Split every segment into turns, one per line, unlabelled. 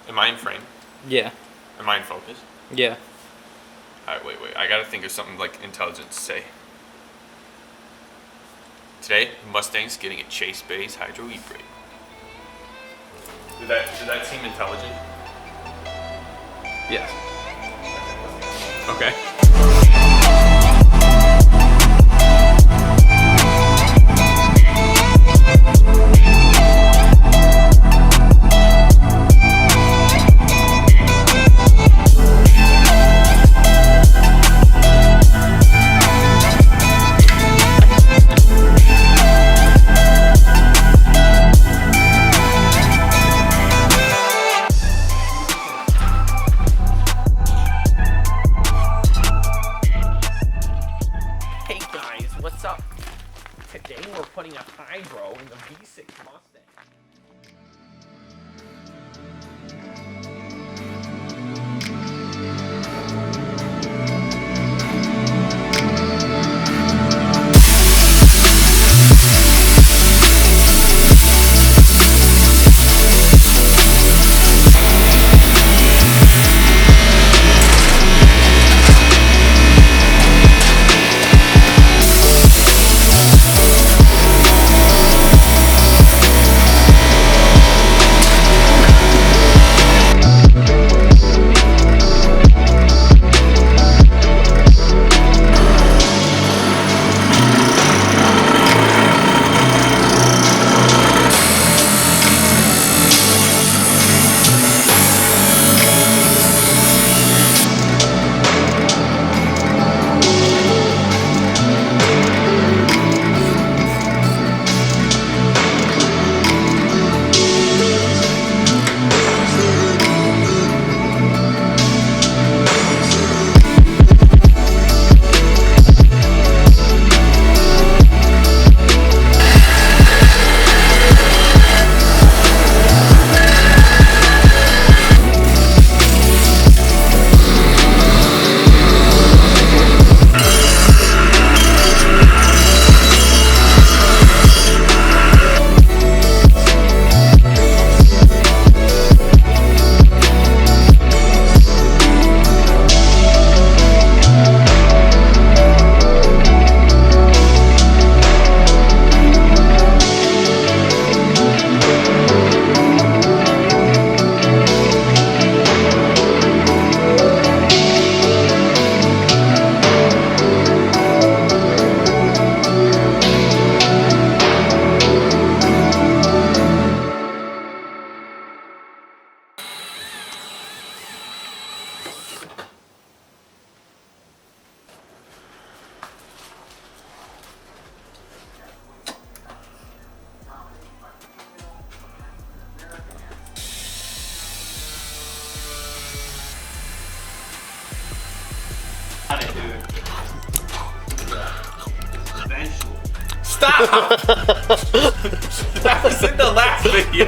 Am I in frame?
Yeah.
Am I in focus?
Yeah.
Alright, wait. I gotta think of something like intelligent to say. Today, Mustang's getting a Chase Bay's Hydro E-brake. Did that seem intelligent?
Yes.
Okay.
Hey guys, what's up? Today we're putting a hydro in the V6 Mustang.
Stop! That was in the last video.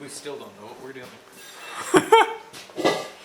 We still don't know what we're doing.